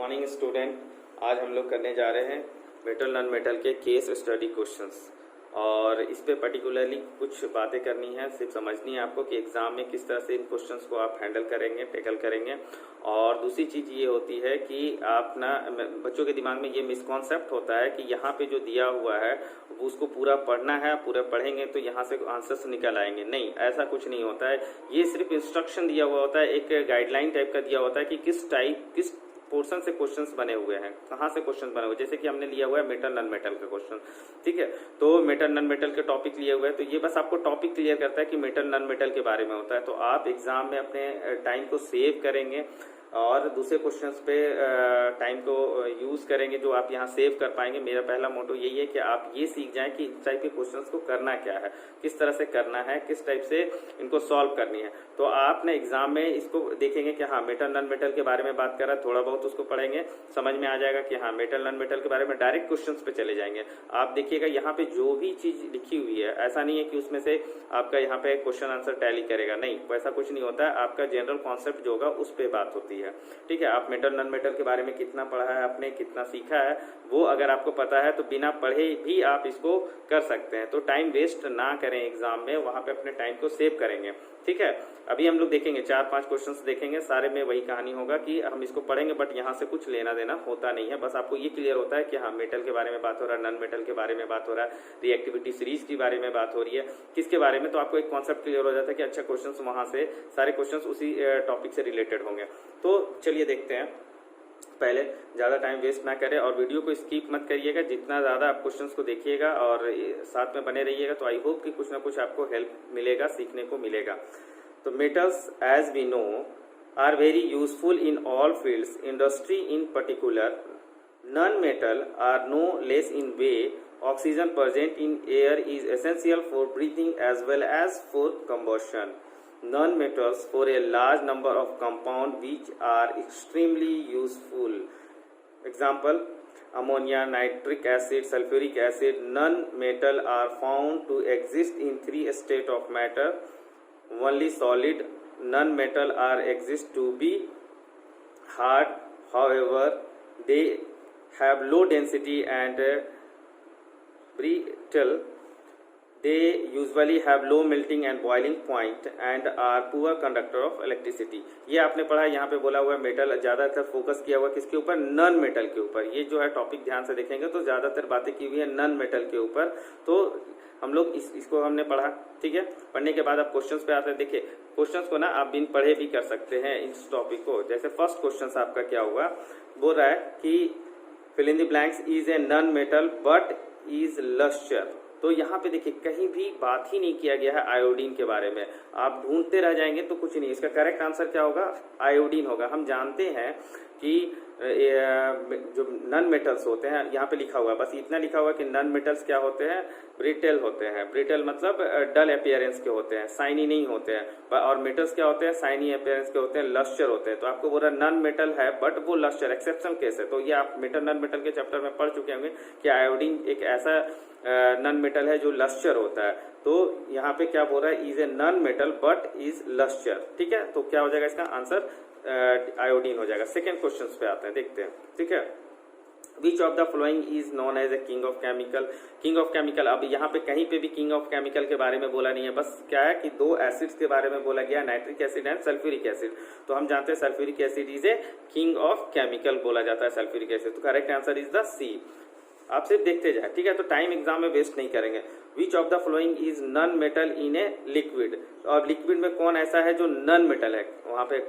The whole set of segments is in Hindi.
Morning student. आज हम लोग करने जा रहे हैं मेटल नॉन मेटल के केस स्टडी क्वेश्चंस और इस पे पर्टिकुलरली कुछ बातें करनी है। सिर्फ समझनी है आपको कि एग्ज़ाम में किस तरह से इन क्वेश्चंस को आप हैंडल करेंगे, टैकल करेंगे। और दूसरी चीज़ ये होती है कि आप ना बच्चों के दिमाग में ये मिसकॉन्सेप्ट होता है कि यहाँ पे जो दिया हुआ है वो उसको पूरा पढ़ना है, पूरा पढ़ेंगे तो यहाँ से आंसर्स निकल आएंगे। नहीं, ऐसा कुछ नहीं होता है। ये सिर्फ इंस्ट्रक्शन दिया हुआ होता है, एक गाइडलाइन टाइप का दिया होता है कि किस पोर्शन से क्वेश्चंस बने हुए हैं, कहाँ से क्वेश्चन बने हुए। जैसे कि हमने लिया हुआ है मेटल नॉन मेटल का क्वेश्चन, ठीक है। तो मेटल नॉन मेटल के टॉपिक लिए हुए हैं, तो ये बस आपको टॉपिक क्लियर करता है कि मेटल नॉन मेटल के बारे में होता है। तो आप एग्जाम में अपने टाइम को सेव करेंगे और दूसरे क्वेश्चंस पे टाइम को यूज़ करेंगे जो आप यहाँ सेव कर पाएंगे। मेरा पहला मोटो यही है कि आप ये सीख जाएं कि इस टाइप के क्वेश्चंस को करना क्या है, किस तरह से करना है, किस टाइप से इनको सॉल्व करनी है। तो आप ना एग्जाम में इसको देखेंगे कि हाँ मेटल नॉन मेटल के बारे में बात कर रहा है, थोड़ा बहुत उसको पढ़ेंगे, समझ में आ जाएगा कि हाँ मेटल नॉन मेटल के बारे में डायरेक्ट क्वेश्चंस पे चले जाएंगे। आप देखिएगा यहाँ पे जो भी चीज़ लिखी हुई है, ऐसा नहीं है कि उसमें से आपका यहाँ पे क्वेश्चन आंसर टैली करेगा, नहीं, वैसा कुछ नहीं होता है। आपका जनरल कॉन्सेप्ट जो होगा उस पर बात होती है, ठीक है। आप मेटल नॉन मेटल के बारे में कितना पढ़ा है आपने, कितना सीखा है, वो अगर आपको पता है तो बिना पढ़े भी आप इसको कर सकते हैं। तो टाइम वेस्ट ना करें एग्जाम में, वहां पे अपने टाइम को सेव करेंगे, ठीक है। अभी हम लोग देखेंगे 4-5 क्वेश्चंस देखेंगे, सारे में वही कहानी होगा कि हम इसको पढ़ेंगे बट यहाँ से कुछ लेना देना होता नहीं है। बस आपको ये क्लियर होता है कि हाँ मेटल के बारे में बात हो रहा है, नॉन मेटल के बारे में बात हो रहा है, रिएक्टिविटी सीरीज के बारे में बात हो रही है, किसके बारे में। तो आपको एक कॉन्सेप्ट क्लियर हो जाता है कि अच्छा क्वेश्चंस वहां से सारे क्वेश्चंस उसी टॉपिक से रिलेटेड होंगे। तो चलिए देखते हैं। पहले ज़्यादा टाइम वेस्ट ना करें और वीडियो को स्किप मत करिएगा। जितना ज़्यादा आप क्वेश्चंस को देखिएगा और साथ में बने रहिएगा तो आई होप कि कुछ ना कुछ आपको हेल्प मिलेगा, सीखने को मिलेगा। तो metals as we know are very useful in all fields, industry in particular. Non metal are no less in way. Oxygen present in air is essential for breathing as well as for combustion. Non-metals for a large number of compounds which are extremely useful. Example: ammonia, nitric acid, sulfuric acid. Non-metal are found to exist in 3 states of matter. Only solid. Non-metal are exist to be hard. However, they have low density and brittle. They usually have low melting and boiling point and are poor conductor of electricity. ये आपने पढ़ा, यहाँ पे बोला हुआ है मेटल ज़्यादातर फोकस किया हुआ किसके ऊपर, नॉन मेटल के ऊपर। ये जो है टॉपिक ध्यान से देखेंगे तो ज़्यादातर बातें की हुई है नॉन मेटल के ऊपर। तो हम लोग इसको हमने पढ़ा, ठीक है। पढ़ने के बाद आप क्वेश्चंस पे आते हैं। देखिए क्वेश्चंस को ना आप बिन पढ़े भी कर सकते हैं इस टॉपिक को। जैसे फर्स्ट क्वेश्चन आपका क्या हुआ, बोल रहा है कि fill in the blanks is a non metal but is lustre. तो यहाँ पे देखिए कहीं भी बात ही नहीं किया गया है आयोडीन के बारे में। आप ढूंढते रह जाएंगे तो कुछ नहीं। इसका करेक्ट आंसर क्या होगा, आयोडीन होगा। हम जानते हैं कि जो नॉन मेटल्स होते हैं, यहाँ पे लिखा हुआ है, बस इतना लिखा हुआ है कि नॉन मेटल्स क्या होते हैं, ब्रिटेल होते हैं। ब्रिटेल मतलब डल अपीयरेंस के होते हैं, साइनी नहीं होते हैं। और मेटल्स क्या होते हैं, साइनी अपीयरेंस के होते हैं, लस्टर होते हैं। तो आपको बोला नॉन मेटल है बट वो लस्टर एक्सेप्शन केस है। तो ये आप मेटल नॉन मेटल के चैप्टर में पढ़ चुके होंगे कि आयोडीन एक ऐसा नॉन मेटल है जो लस्टर होता है। तो यहाँ पे क्या बोल रहा है, is a non metal but is lustre, ठीक है। तो क्या हो जाएगा इसका आंसर, आयोडीन हो जाएगा। सेकेंड क्वेश्चन पे आते हैं, देखते हैं, ठीक है। Which of the following is known as a king of chemical. King of chemical, अब यहाँ पे कहीं पे भी किंग ऑफ केमिकल के बारे में बोला नहीं है, बस क्या है कि 2 एसिड्स के बारे में बोला गया, nitric acid and sulphuric acid. तो हम जानते हैं sulphuric acid is A king of chemical बोला जाता है सल्फ्यूरिक एसिड। तो करेक्ट आंसर इज द सी। आप सिर्फ देखते जाए, ठीक है। तो टाइम एग्जाम में वेस्ट नहीं करेंगे। विच of the following is non metal in a liquid. और लिक्विड में कौन ऐसा है जो नॉन मेटल है, वहां पे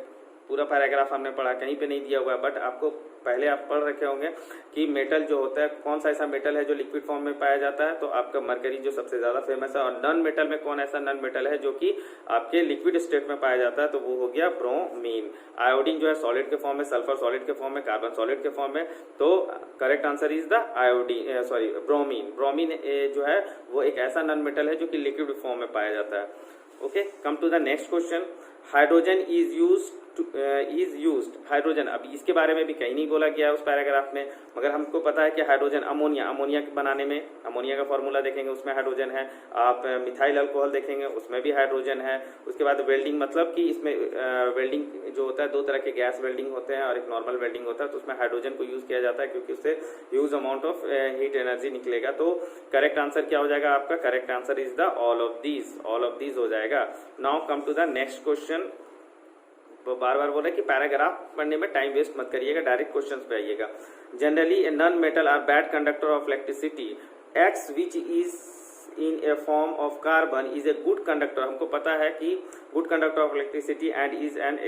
पूरा पैराग्राफ हमने पढ़ा, कहीं पे नहीं दिया हुआ है बट आपको पहले आप पढ़ रखे होंगे कि मेटल जो होता है, कौन सा ऐसा मेटल है जो लिक्विड फॉर्म में पाया जाता है। तो आपका मरकरी जो सबसे ज्यादा फेमस है। और नॉन मेटल में कौन ऐसा नॉन मेटल है जो कि आपके लिक्विड स्टेट में पाया जाता है, तो वो हो गया ब्रोमीन। आयोडीन जो है सॉलिड के फॉर्म में, सल्फर सॉलिड के फॉर्म में, कार्बन सॉलिड के फॉर्म में। तो correct answer is the iodine, sorry bromine. Bromine जो है वो एक ऐसा नॉन मेटल है जो कि लिक्विड फॉर्म में पाया जाता है। Okay, come to the next question. Hydrogen is used is used hydrogen. अब इसके बारे में भी कहीं नहीं बोला गया है उस पैराग्राफ में, मगर हमको पता है कि हाइड्रोजन अमोनिया बनाने में अमोनिया का फॉर्मूला देखेंगे उसमें हाइड्रोजन है, आप मिथाइल अल्कोहल देखेंगे उसमें भी हाइड्रोजन है। उसके बाद वेल्डिंग, मतलब कि इसमें वेल्डिंग जो होता है दो तरह के गैस वेल्डिंग होते हैं और एक नॉर्मल वेल्डिंग होता है, तो उसमें हाइड्रोजन को यूज किया जाता है क्योंकि उससे huge amount of heat energy निकलेगा। तो करेक्ट आंसर क्या हो जाएगा आपका? Correct answer is the all of these हो जाएगा। Now come to the next question. तो बार बार बोल रहे हैं कि पैराग्राफ पढ़ने में टाइम वेस्ट मत करिएगा, डायरेक्ट क्वेश्चंस पे आइएगा। Generally non metal are bad conductor of electricity, X which is in a form of carbon is a good conductor. हमको पता है कि good conductor of electricity and is an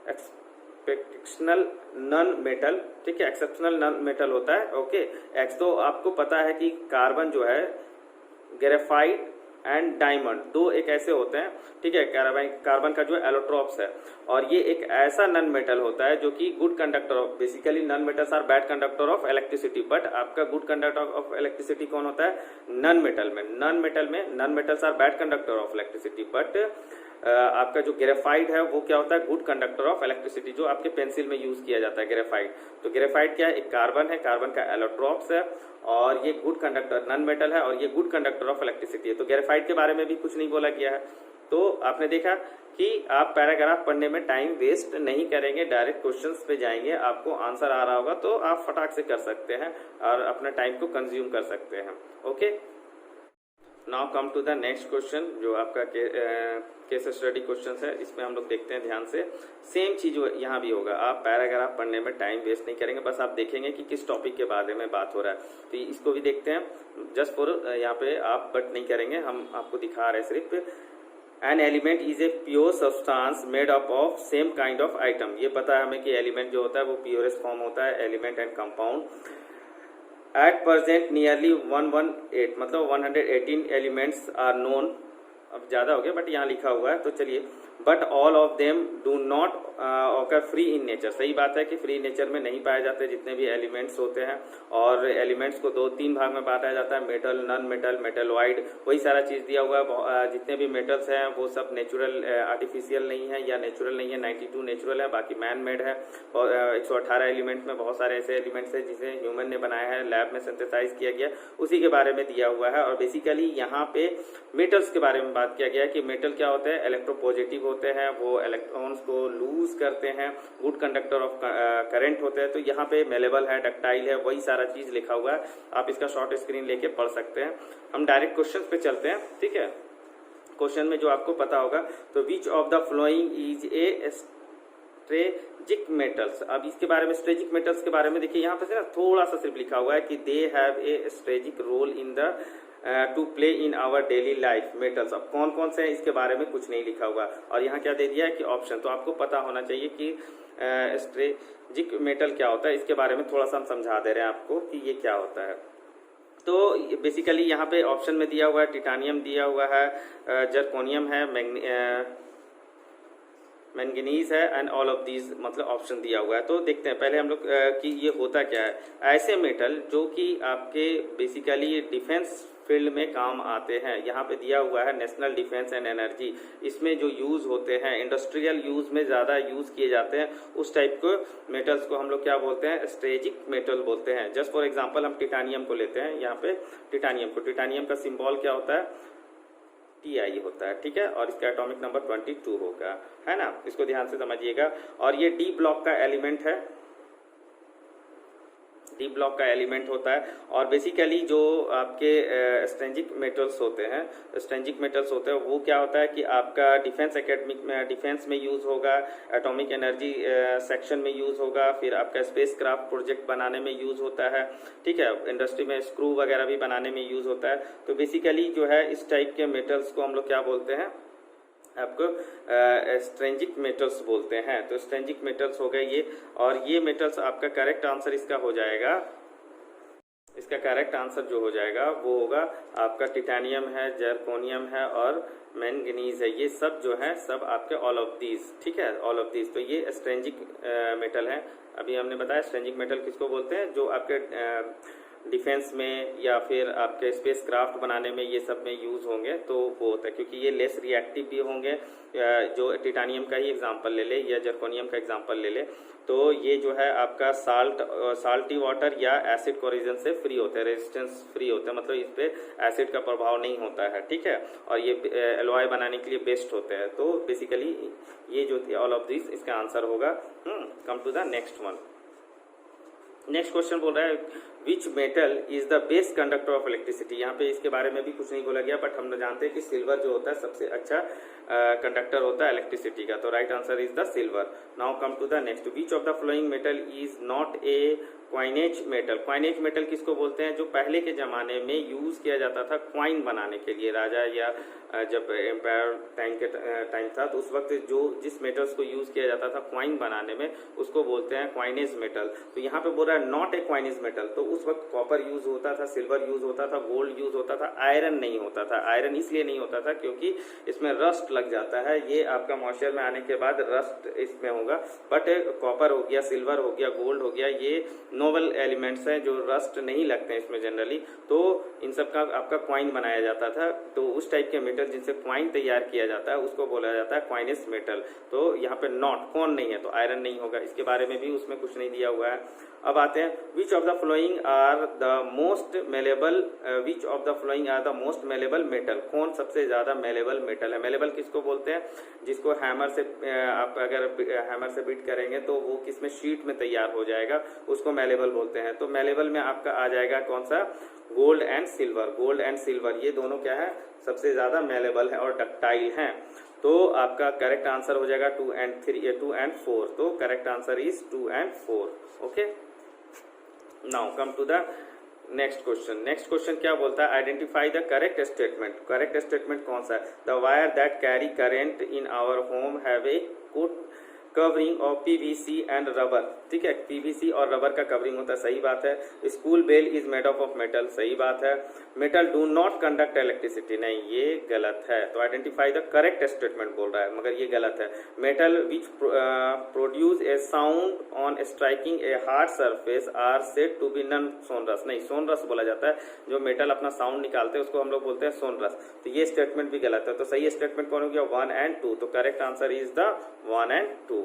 exceptional non metal, ठीक है, एक्सेप्शनल नॉन मेटल होता है। ओके, एक्स तो आपको पता है कि कार्बन जो है, ग्रेफाइट एंड डायमंड, दो एक ऐसे होते हैं, ठीक है। कार्बन का जो एलोट्रॉप्स है, और ये एक ऐसा नॉन मेटल होता है जो कि good conductor of, basically non metals are bad conductor of electricity, but आपका गुड कंडक्टर ऑफ इलेक्ट्रिसिटी कौन होता है? नॉन मेटल में। Non metals are bad conductor of electricity, but आपका जो ग्रेफाइट है वो क्या होता है? गुड कंडक्टर ऑफ इलेक्ट्रिसिटी, जो आपके पेंसिल में यूज किया जाता है ग्रेफाइट। तो ग्रेफाइट क्या है? एक कार्बन है, कार्बन का एलोट्रॉप्स है, और ये गुड कंडक्टर नॉन मेटल है, और ये गुड कंडक्टर ऑफ इलेक्ट्रिसिटी है। तो ग्रेफाइट के बारे में भी कुछ नहीं बोला गया है। तो आपने देखा कि आप पैराग्राफ पढ़ने में टाइम वेस्ट नहीं करेंगे, डायरेक्ट क्वेश्चंस पे जाएंगे। आपको आंसर आ रहा होगा तो आप फटाक से कर सकते हैं और अपना टाइम को कंज्यूम कर सकते हैं। Okay, now come to the next question, जो आपका केस स्टडी क्वेश्चन है। इसमें हम लोग देखते हैं ध्यान से। सेम चीज यहाँ भी होगा, आप पैराग्राफ पढ़ने में टाइम वेस्ट नहीं करेंगे, बस आप देखेंगे कि किस टॉपिक के बारे में बात हो रहा है। तो इसको भी देखते हैं, जस्ट फॉर यहाँ पे आप बट नहीं करेंगे, हम आपको दिखा रहे हैं सिर्फ। An element is a pure substance made up of same kind of item. ये पता है हमें कि एलिमेंट जो होता है वो प्योरेस्ट फॉर्म होता है, element and compound. At present nearly 118, मतलब 118 एलिमेंट्स आर नोन। अब ज्यादा हो गया बट यहाँ लिखा हुआ है, तो चलिए। But all of them do not occur free in nature. सही बात है कि फ्री नेचर में नहीं पाए जाते जितने भी एलिमेंट्स होते हैं, और एलिमेंट्स को 2-3 भाग में बांटा जाता है, मेटल, नॉन मेटल, मेटलॉइड, वही सारा चीज दिया हुआ है। जितने भी मेटल्स हैं वो सब नेचुरल, आर्टिफिशियल नहीं है या नेचुरल नहीं है। 92 नेचुरल है, बाकी मैन मेड है। और 118 एलिमेंट में बहुत सारे ऐसे एलिमेंट्स हैं जिसे ह्यूमन ने बनाया है, लैब में सिंथेसाइज किया गया, उसी के बारे में दिया हुआ है। और बेसिकली यहाँ पे मेटल्स के बारे में बात किया गया है कि मेटल क्या होते हैं? इलेक्ट्रोपॉजिटिव होते हैं, वो इलेक्ट्रॉन्स को लूज करते हैं, गुड कंडक्टर ऑफ करंट होते हैं। तो यहाँ पे मेलेबल है, डक्टाइल है, वही सारा चीज लिखा हुआ है। आप इसका शॉर्ट स्क्रीन लेके पढ़ सकते हैं। हम डायरेक्ट क्वेश्चन पे चलते हैं, ठीक है। क्वेश्चन में जो आपको पता होगा, तो which of the following is a strategic metals. अब इसके बारे में, स्ट्रेजिक मेटल्स के बारे में देखिए, यहाँ पे ना थोड़ा सा सिर्फ लिखा हुआ है कि they have a strategic role in the to play in our daily life metals. अब कौन कौन से हैं इसके बारे में कुछ नहीं लिखा हुआ, और यहाँ क्या दे दिया है कि ऑप्शन। तो आपको पता होना चाहिए कि स्ट्रेजिक मेटल क्या होता है। इसके बारे में थोड़ा सा हम समझा दे रहे हैं आपको कि ये क्या होता है। तो बेसिकली यहाँ पे ऑप्शन में दिया हुआ है, टिटानियम दिया हुआ है, जर्कोनियम है, मैंगनीज है, एंड ऑल ऑफ दीज, मतलब ऑप्शन दिया हुआ है। तो देखते हैं पहले हम लोग कि ये होता क्या है। ऐसे मेटल जो कि आपके बेसिकली डिफेंस फील्ड में काम आते हैं। यहाँ पे दिया हुआ है नेशनल डिफेंस एंड एनर्जी, इसमें जो यूज होते हैं, इंडस्ट्रियल यूज में ज्यादा यूज किए जाते हैं, उस टाइप को मेटल्स को हम लोग क्या बोलते हैं? स्ट्रेजिक मेटल बोलते हैं। जस्ट फॉर एग्जांपल हम टिटानियम को लेते हैं। यहाँ पे टिटानियम का सिंबल क्या होता है? Ti होता है, ठीक है, और इसका एटॉमिक नंबर 22 होगा, है ना। इसको ध्यान से समझिएगा। और ये डी ब्लॉक का एलिमेंट है, डी ब्लॉक का एलिमेंट होता है। और बेसिकली जो आपके स्ट्रेंजिक मेटल्स होते हैं, वो क्या होता है कि आपका डिफेंस में यूज होगा, एटॉमिक एनर्जी सेक्शन में यूज होगा, फिर आपका स्पेस क्राफ्ट प्रोजेक्ट बनाने में यूज होता है, ठीक है, इंडस्ट्री में स्क्रू वगैरह भी बनाने में यूज होता है। तो बेसिकली जो है इस टाइप के मेटल्स को हम लोग क्या बोलते हैं? आपको स्ट्रेंजिक मेटल्स बोलते हैं। तो स्ट्रेंजिक मेटल्स हो गए ये, और ये मेटल्स आपका करेक्ट आंसर इसका हो जाएगा, इसका करेक्ट आंसर जो हो जाएगा वो होगा आपका टिटानियम है, जर्कोनियम है और मैंगनीज है। ये सब जो है सब आपके ऑल ऑफ दीज, ठीक है, ऑल ऑफ दीज। तो ये स्ट्रेंजिक मेटल है। अभी हमने बताया स्ट्रेंजिक मेटल किसको बोलते हैं? जो आपके डिफेंस में या फिर आपके स्पेस क्राफ्ट बनाने में ये सब में यूज़ होंगे, तो वो होता है क्योंकि ये लेस रिएक्टिव भी होंगे। जो टिटानियम का ही एग्जांपल ले ले या जर्कोनियम का एग्जांपल ले ले, तो ये जो है आपका साल्टी वाटर या एसिड कोरिजन से फ्री होते हैं, रेजिस्टेंस फ्री होते हैं, मतलब इस पर एसिड का प्रभाव नहीं होता है, ठीक है। और ये एलॉय बनाने के लिए बेस्ट होते हैं। तो बेसिकली ये जो ऑल ऑफ दिस इसका आंसर होगा। Come to the next one. Next question बोल रहा है which metal is the best conductor of electricity. यहाँ पे इसके बारे में भी कुछ नहीं बोला गया, बट हम जानते हैं कि सिल्वर जो होता है सबसे अच्छा कंडक्टर होता है इलेक्ट्रिसिटी का। तो right answer is the silver. Now come to the next. Which of the following metal is not a coinage metal. Coinage metal किसको बोलते हैं? जो पहले के जमाने में यूज किया जाता था क्वाइन बनाने के लिए, राजा या जब एम्पायर टाइम था, तो उस वक्त जो जिस मेटल्स को यूज किया जाता था क्वाइन बनाने में, उसको बोलते हैं क्वाइनेज मेटल। तो यहाँ पे बोल रहा है नॉट ए क्वाइनेज मेटल, तो उस वक्त कॉपर यूज होता था, सिल्वर यूज होता था, गोल्ड यूज होता था, आयरन नहीं होता था। आयरन इसलिए नहीं होता था क्योंकि इसमें रस्ट लग जाता है, ये आपका मॉइस्चर में आने के बाद रस्ट इसमें होगा। बट कॉपर हो गया, सिल्वर हो गया, गोल्ड हो गया, ये नोबल एलिमेंट्स हैं जो रस्ट नहीं लगते हैं इसमें जनरली, तो इन सब का आपका क्वाइन बनाया जाता था। तो उस टाइप के मेटल जिनसे क्वाइन तैयार किया जाता है उसको बोला जाता है क्वाइनेस मेटल। तो यहाँ पे नॉट कौन नहीं है, तो आयरन नहीं होगा। इसके बारे में भी उसमें कुछ नहीं दिया हुआ है। अब आते हैं which of the following are the most malleable, which of the following are the most malleable metal. कौन सबसे ज्यादा मेलेबल मेटल है? मेलेबल किसको बोलते हैं? जिसको हैमर से आप अगर हैमर से बीट करेंगे तो वो किसमें शीट में तैयार हो जाएगा, उसको मेलेबल बोलते हैं। तो मेलेबल में आपका आ जाएगा कौन सा? Gold and silver. Gold and silver ये दोनों क्या है? सबसे ज्यादा मेलेबल है और डक्टाइल हैं। तो आपका करेक्ट आंसर हो जाएगा 2 and 4। तो correct answer is 2 and 4। Okay, now come to the next question. Next question क्या बोलता है? Identify the correct statement. Correct statement कौन सा है? The wire that carry current in our home have a good covering of PVC and rubber. ठीक है, पीवीसी और रबर का कवरिंग होता है, सही बात है। School bell is made of metal, सही बात है। Metal do not conduct electricity, नहीं ये गलत है। तो आइडेंटिफाई द करेक्ट स्टेटमेंट बोल रहा है, मगर ये गलत है। Metal which produce a sound on striking a hard surface are said to be non sonorous, नहीं सोनरस बोला जाता है। जो मेटल अपना साउंड निकालते हैं उसको हम लोग बोलते हैं सोनरस। तो ये स्टेटमेंट भी गलत है। तो सही स्टेटमेंट कौन हो गया? 1 and 2। तो correct answer is the 1 and 2।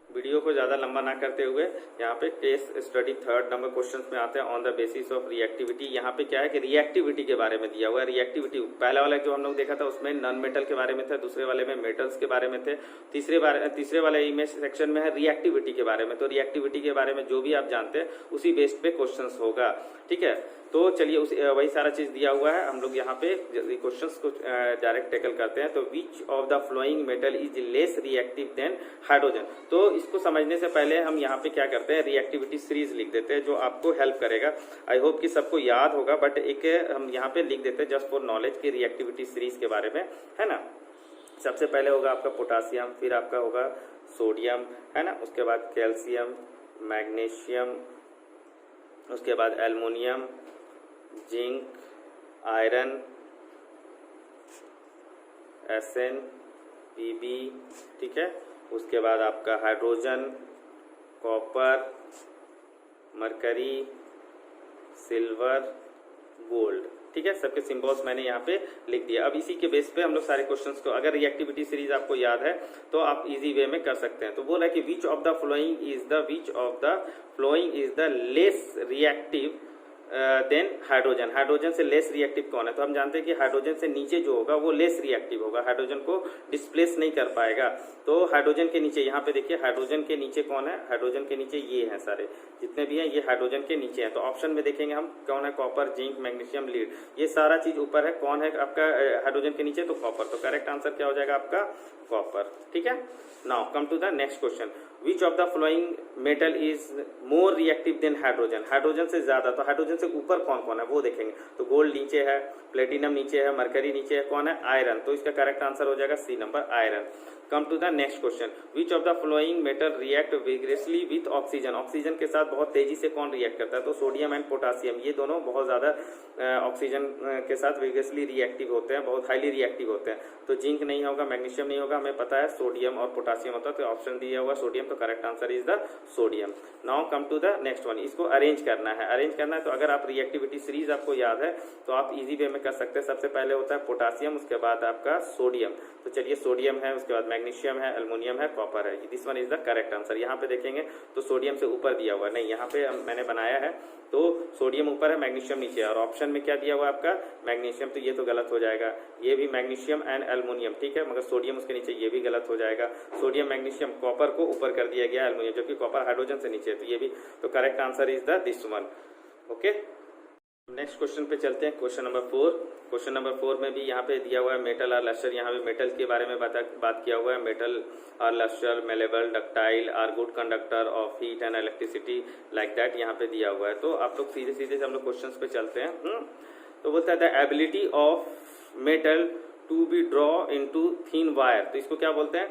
Video को ज़्यादा लंबा ना करते हुए यहाँ पे case study 3rd number question में आते हैं। On the basis of reactivity, यहाँ पे क्या है कि रिएक्टिविटी के बारे में दिया हुआ है। रिएक्टिविटी पहला वाला जो हम लोग देखा था उसमें नॉन मेटल के बारे में था, दूसरे वाले में मेटल्स के बारे में थे, तीसरे वाले इमेज सेक्शन में है रिएक्टिविटी के बारे में। तो रिएक्टिविटी के बारे में जो भी आप जानते हैं उसी बेस्ड पे क्वेश्चन होगा, ठीक है। तो चलिए वही सारा चीज दिया हुआ है, हम लोग यहाँ पे क्वेश्चंस को डायरेक्ट टैकल करते हैं। तो which of the following metal is less reactive than hydrogen. तो इसको समझने से पहले हम यहाँ पे क्या करते हैं, रिएक्टिविटी सीरीज लिख देते हैं जो आपको हेल्प करेगा। आई होप कि सबको याद होगा, बट एक हम यहाँ पे लिख देते हैं जस्ट फॉर नॉलेज की रिएक्टिविटी सीरीज के बारे में, है ना। सबसे पहले होगा आपका पोटासियम, फिर आपका होगा सोडियम, है ना, उसके बाद कैल्शियम, मैग्नीशियम, उसके बाद aluminium, zinc, iron, SN, PB, ठीक है। उसके बाद आपका hydrogen, copper, mercury, silver, gold, ठीक है। सबके सिंबल्स मैंने यहाँ पे लिख दिया। अब इसी के बेस पे हम लोग सारे क्वेश्चंस को, अगर रिएक्टिविटी सीरीज आपको याद है तो आप इजी वे में कर सकते हैं। तो बोला कि which of the following is the less reactive than hydrogen. Hydrogen से लेस रिएक्टिव कौन है? तो हम जानते हैं कि हाइड्रोजन से नीचे जो होगा वो लेस रिएक्टिव होगा, हाइड्रोजन को डिस्प्लेस नहीं कर पाएगा। तो हाइड्रोजन के नीचे, यहाँ पे देखिए हाइड्रोजन के नीचे कौन है? हाइड्रोजन के नीचे ये हैं, सारे जितने भी हैं ये हाइड्रोजन के नीचे हैं। तो ऑप्शन में देखेंगे हम कौन है? कॉपर, जिंक, मैग्नीशियम, लीड, ये सारा चीज ऊपर है। कौन है आपका हाइड्रोजन के नीचे? तो कॉपर। तो करेक्ट आंसर क्या हो जाएगा आपका? कॉपर, ठीक है। Now come to the next question. Which of the following metal is more reactive than hydrogen. Hydrogen से ज्यादा, तो हाइड्रोजन से ऊपर कौन कौन है वो देखेंगे। तो गोल्ड नीचे है, प्लेटिनम नीचे है, मरकरी नीचे है, कौन है? आयरन। तो इसका करेक्ट आंसर हो जाएगा C number, iron. Come to the next question. Which of the following metal react vigorously with oxygen. Oxygen के साथ बहुत तेजी से कौन रिएक्ट करता है? तो सोडियम एंड पोटासियम, ये दोनों बहुत ज्यादा ऑक्सीजन के साथ विग्रेसली रिएक्टिव होते हैं, बहुत हाईली रिएक्टिव होते हैं। तो जिंक नहीं होगा, मैग्नीशियम नहीं होगा, हमें पता है सोडियम और पोटासियम होता है। तो ऑप्शन दिया हुआ सोडियम तो correct answer is the sodium. Now come to the next one, इसको अरेंज करना है। अरेंज करना है तो अगर आप रिएक्टिविटी सीरीज आपको याद है तो आप इजी वे में कर सकते हैं। सबसे पहले होता है पोटासियम, उसके बाद आपका सोडियम। तो चलिए सोडियम है, उसके बाद मैग्नीशियम है, एल्युमिनियम है, कॉपर है। This one is the correct answer. यहाँ पे देखेंगे तो सोडियम से ऊपर दिया हुआ नहीं, यहाँ पे मैंने बनाया है तो सोडियम ऊपर है, मैग्नीशियम नीचे है, और ऑप्शन में क्या दिया हुआ है आपका मैग्नीशियम, तो ये तो गलत हो जाएगा। ये भी मैग्नीशियम एंड एल्युमिनियम, ठीक है, मगर सोडियम उसके नीचे, ये भी गलत हो जाएगा। सोडियम मैग्नीशियम कॉपर को ऊपर कर दिया गया एल्युमिनियम, जबकि कॉपर हाइड्रोजन से नीचे है, तो ये भी तो correct answer is the this one. Okay, next question पे चलते हैं। Question number 4। क्वेश्चन नंबर 4 में भी यहाँ पे दिया हुआ है मेटल और लस्टर। यहाँ पे मेटल के बारे में बात किया हुआ है। मेटल और lustre malleable ductile are good conductor of heat and electricity like that यहाँ पे दिया हुआ है। तो आप लोग सीधे सीधे से हम लोग क्वेश्चन पे चलते हैं। तो बोलता है the ability of metal to be draw into thin wire, तो इसको क्या बोलते हैं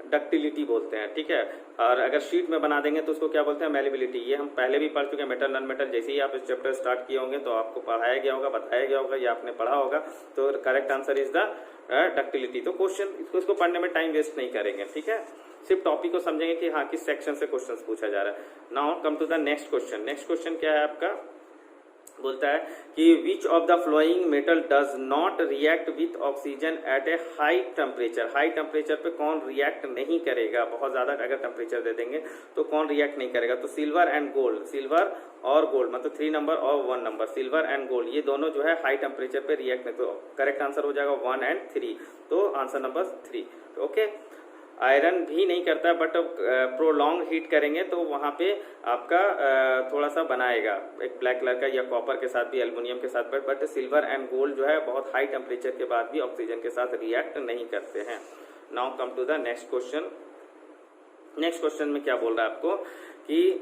डक्टिलिटी बोलते हैं, ठीक है। और अगर शीट में बना देंगे तो उसको क्या बोलते हैं मेलेबिलिटी। ये हम पहले भी पढ़ चुके हैं मेटल नॉन मेटल। जैसे ही आप इस चैप्टर स्टार्ट किए होंगे तो आपको पढ़ाया गया होगा, बताया गया होगा, या आपने पढ़ा होगा। तो correct answer is the ductility. तो क्वेश्चन इसको पढ़ने में टाइम वेस्ट नहीं करेंगे, ठीक है, सिर्फ टॉपिक को समझेंगे कि हाँ किस सेक्शन से क्वेश्चन पूछा जा रहा है। Now come to the next question. Next question क्या है आपका, बोलता है कि which of the following metal does not react with oxygen at a high temperature. High temperature पे कौन रिएक्ट नहीं करेगा, बहुत ज्यादा अगर टेम्परेचर दे देंगे तो कौन रिएक्ट नहीं करेगा। तो सिल्वर एंड गोल्ड, सिल्वर और गोल्ड, मतलब 3 नंबर और 1 नंबर, सिल्वर एंड गोल्ड, ये दोनों जो है हाई टेम्परेचर पे रिएक्ट नहीं। तो करेक्ट आंसर हो जाएगा 1 एंड 3। तो आंसर नंबर 3। ओके, आयरन भी नहीं करता है, बट प्रोलॉन्ग हीट करेंगे तो वहाँ पे आपका थोड़ा सा बनाएगा, एक ब्लैक कलर का, या कॉपर के साथ भी, एल्युमिनियम के साथ, बट सिल्वर एंड गोल्ड जो है बहुत हाई टेम्परेचर के बाद भी ऑक्सीजन के साथ रिएक्ट नहीं करते हैं। Now come to the next question. Next question में क्या बोल रहा है आपको कि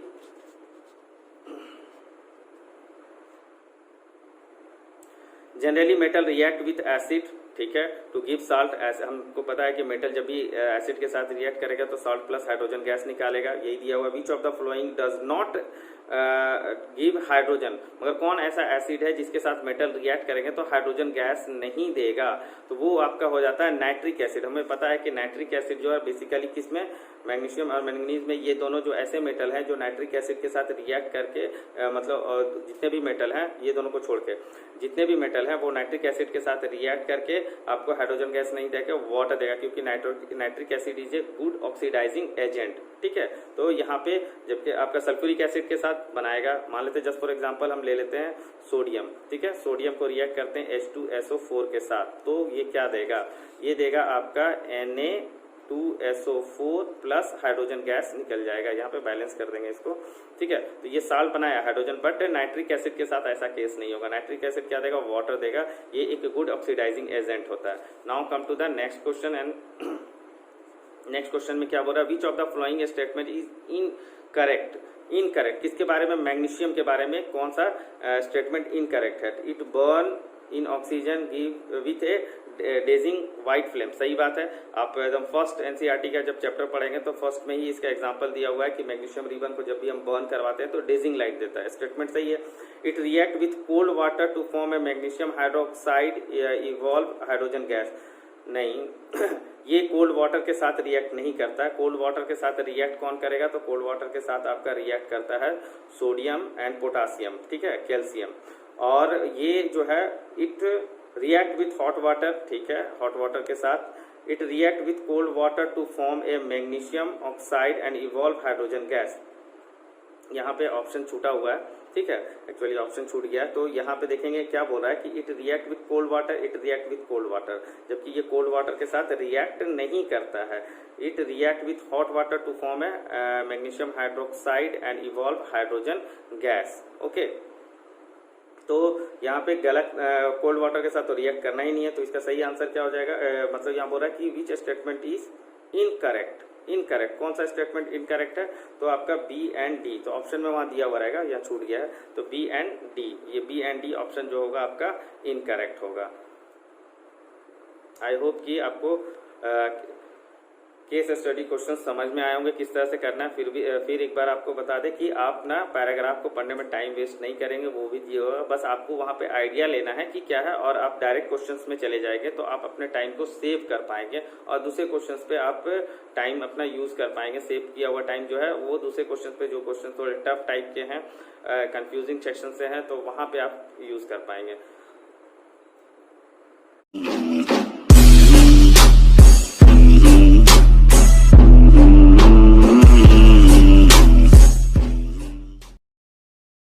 generally metal react with acid, ठीक है, टू गिव साल्ट। ऐसे हमको पता है कि मेटल जब भी एसिड के साथ रिएक्ट करेगा तो साल्ट प्लस हाइड्रोजन गैस निकालेगा, यही दिया हुआ। विच of the flowing does not give hydrogen, मगर कौन ऐसा एसिड है जिसके साथ मेटल रिएक्ट करेंगे तो हाइड्रोजन गैस नहीं देगा। तो वो आपका हो जाता है नाइट्रिक एसिड। हमें पता है कि नाइट्रिक एसिड जो है बेसिकली किसमें, मैग्नीशियम और मैंगनीज में, ये दोनों जो ऐसे मेटल हैं जो नाइट्रिक एसिड के साथ रिएक्ट करके मतलब जितने भी मेटल हैं, ये दोनों को छोड़ के जितने भी मेटल हैं वो नाइट्रिक एसिड के साथ रिएक्ट करके आपको हाइड्रोजन गैस नहीं देगा, वाटर देगा, क्योंकि nitric acid is a good oxidising agent, ठीक है। तो यहाँ पे जबकि आपका सल्फ्यूरिक एसिड के साथ बनाएगा, मान लेते हैं जस्ट फॉर एग्जांपल हम ले लेते हैं सोडियम, ठीक है, सोडियम को रिएक्ट करते हैं H2SO4 के साथ, तो ये क्या देगा, ये देगा आपका Na2SO4 प्लस हाइड्रोजन गैस निकल जाएगा। यहाँ पे बैलेंस कर देंगे इसको, ठीक है। तो ये साल्ट बनाया हाइड्रोजन, बट नाइट्रिक एसिड के साथ ऐसा केस नहीं होगा। नाइट्रिक एसिड क्या देगा, वाटर देगा, ये एक गुड ऑक्सीडाइजिंग एजेंट होता है। Now come to the next question. And next question में क्या बोल रहा है, which of the following statement is incorrect. Incorrect किसके बारे में, मैग्नीशियम के बारे में कौन सा स्टेटमेंट इनकरेक्ट है। It burn in oxygen with a dazzling white flame, सही बात है। आप एकदम फर्स्ट एनसीईआरटी का जब चैप्टर पढ़ेंगे तो फर्स्ट में ही इसका एग्जांपल दिया हुआ है कि मैग्नीशियम रिबन को जब भी हम बर्न करवाते हैं तो डेजिंग लाइट देता है, स्टेटमेंट सही है। It react with cold water to form a magnesium hydroxide evolve hydrogen gas, नहीं ये कोल्ड वाटर के साथ रिएक्ट नहीं करता है। कोल्ड वाटर के साथ रिएक्ट कौन करेगा, तो कोल्ड वाटर के साथ आपका रिएक्ट करता है सोडियम एंड पोटासियम, ठीक है, कैल्शियम। और ये जो है it react with hot water, ठीक है, हॉट वाटर के साथ। It react with cold water to form a magnesium oxide and evolve hydrogen gas. यहाँ पे ऑप्शन छूटा हुआ है, ठीक है, एक्चुअली ऑप्शन छूट गया है। तो यहाँ पे देखेंगे क्या बोल रहा है कि it react with cold water, it react with cold water, जबकि ये कोल्ड वाटर के साथ रिएक्ट नहीं करता है। It react with hot water to form a magnesium hydroxide and evolve hydrogen gas. Okay, तो यहाँ पे गलत, कोल्ड वाटर के साथ तो रिएक्ट करना ही नहीं है, तो इसका सही आंसर क्या हो जाएगा, मतलब यहाँ बोल रहा है कि which statement is incorrect. Incorrect कौन सा स्टेटमेंट इनकरेक्ट है, तो आपका बी एंड डी, तो ऑप्शन में वहां दिया हुआ रहेगा, यहाँ छूट गया है, तो बी एंड डी, ये बी एंड डी ऑप्शन जो होगा आपका इनकरेक्ट होगा। आई होप कि आपको केस स्टडी क्वेश्चन समझ में आए होंगे किस तरह से करना है। फिर एक बार आपको बता दें कि आप ना पैराग्राफ को पढ़ने में टाइम वेस्ट नहीं करेंगे, वो भी दिए होगा, बस आपको वहाँ पे आइडिया लेना है कि क्या है और आप डायरेक्ट क्वेश्चंस में चले जाएंगे तो आप अपने टाइम को सेव कर पाएंगे और दूसरे क्वेश्चंस पे आप टाइम अपना यूज कर पाएंगे। सेव किया हुआ टाइम जो है वो दूसरे क्वेश्चन पे, जो क्वेश्चन थोड़े टफ टाइप के हैं, कंफ्यूजिंग सेक्शन से हैं, तो वहाँ पे आप यूज कर पाएंगे।